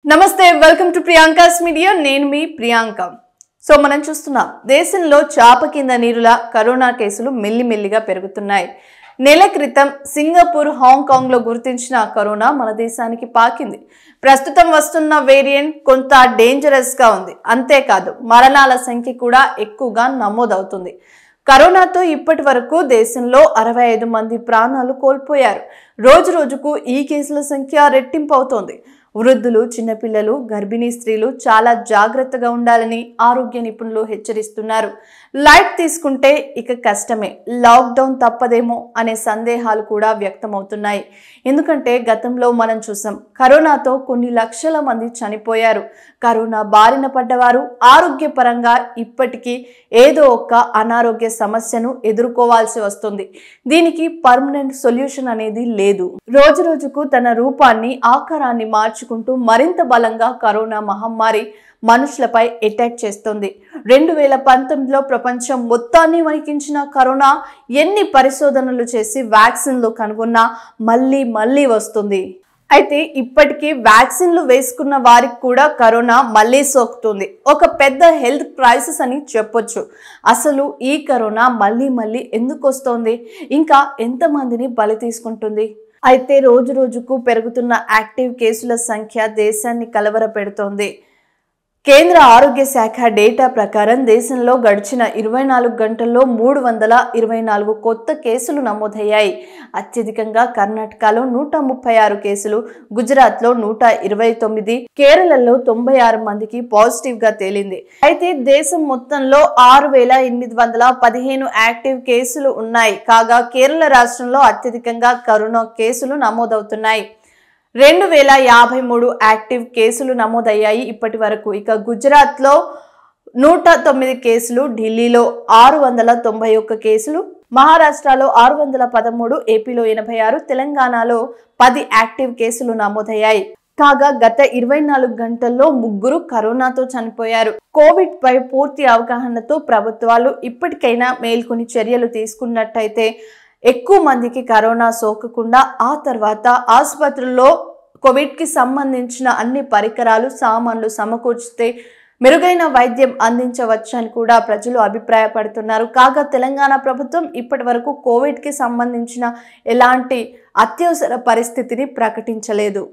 నమస్తే welcome to Priyanka's media నేను మీ Priyanka so మనం చూస్తున్నాం దేశంలో చాప కింద నీరుల కరోనా కేసులు మెల్లిమెల్లిగా పెరుగుతున్నాయి నెల క్రితం సింగపూర్ హాంకాంగ్ లో గుర్తించిన కరోనా మన దేశానికి పాకింది ప్రస్తుతం వస్తున్న వేరియంట్ కొంత డేంజరస్ గా ఉంది అంతేకాదు మరణాల సంఖ్య కూడా ఎక్కువగా నమోదవుతుంది కరోనాతో ఇప్పటి వరకు దేశంలో 65 మంది ప్రాణాలు కోల్పోయారు రోజు రోజుకు ఈ కేసుల సంఖ్య రెట్టింపు అవుతోంది వృద్ధులు చిన్నపిల్లలు గర్భిణీ స్త్రీలు చాలా జాగ్రత్తగా ఉండాలని ఆరోగ్య నిపుణులు హెచ్చరిస్తున్నారు లైట్ తీసుకుంటే ఇక కష్టమే లాక్డౌన్ తప్పదేమో అనే సందేహాలు కూడా వ్యక్తమవుతున్నాయి ఎందుకంటే గతంలో మనం చూసాం కరోనాతో కొన్ని లక్షల మంది చనిపోయారు కరోనా బారిన పడ్డవారు ఆరోగ్యపరంగా ఇప్పటికీ ఏదో ఒక అనారోగ్య సమస్యను ఎదుర్కోవాల్సి వస్తుంది దీనికి పర్మనెంట్ సొల్యూషన్ అనేది లేదు రోజు రోజుకు తన రూపాన్ని ఆకారాన్ని మార్చుకుంటూ మరింత బలంగా కరోనా మహమ్మారి మనుషులపై అటాక్ చేస్తుంది 2019లో ప్రపంచం మొత్తాన్ని వణికించిన కరోనా ఎన్ని పరిశోధనలు చేసి వ్యాక్సిన్లు కనుగొన్నా మళ్ళీ వస్తుంది అయితే ఇప్పటికీ వ్యాక్సిన్లు వేసుకున్న వారికి కూడా కరోనా మళ్ళీ సోకుతుంది ఒక పెద్ద హెల్త్ క్రైసిస్ అని చెప్పొచ్చు అసలు ఈ కరోనా మళ్ళీ ఎందుకు వస్తోంది ఇంకా ఎంతమందిని బలి తీసుకుంటుంది అయితే రోజు రోజుకు పెరుగుతున్న యాక్టివ్ కేసుల సంఖ్య దేశాన్ని కలవరపెడుతోంది కేంద్ర ఆరోగ్య శాఖ డేటా ప్రకారం దేశంలో గడిచిన 24 గంటల్లో 324 కొత్త కేసులు నమోదయ్యాయి అత్యధికంగా కర్ణాటకలో 136 కేసులు గుజరాత్లో 129 కేరళలో 96 మందికి పాజిటివ్ గా తేలింది అయితే దేశం మొత్తంలో 6815 యాక్టివ్ కేసులు ఉన్నాయి కాగా కేరళ రాష్ట్రంలో అత్యధికంగా కరోనా కేసులు నమోదవుతున్నాయి 2053 యాక్టివ్ కేసులు నమోదయ్యాయి ఇప్పటి వరకు ఇక గుజరాత్లో 109 కేసులు ఢిల్లీలో 691 కేసులు మహారాష్ట్రలో 613 ఏపీలో 86 తెలంగాణలో 10 యాక్టివ్ కేసులు నమోదయ్యాయి కాగా గత 24 గంటల్లో 3 కరోనాతో చనిపోయారు కోవిడ్ పై పూర్తి అవగాహనతో ప్రభుత్వాలు ఇప్పటికైనా మేల్కొని చర్యలు తీసుకున్నట్టయితే ఎక్కువ మందికి కరోనా సోకకుండా ఆ తర్వాత ఆసుపత్రుల్లో కోవిడ్ కి సంబంధించిన అన్ని పరికరాలు సామాన్లు సమకూర్చితే మెరుగైన వైద్యం అందించవచ్చని కూడా ప్రజలు అభిప్రాయపడుతున్నారు కాగా తెలంగాణ ప్రభుత్వం ఇప్పటి వరకు కోవిడ్ కి సంబంధించిన ఎలాంటి అత్యవసర పరిస్థితిని ప్రకటించలేదు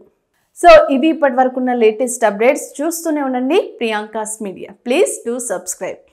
సో ఇవి ఇప్పటి వరకు ఉన్న లేటెస్ట్ అప్డేట్స్ చూస్తూనే ఉండండి Priyanka's media please do subscribe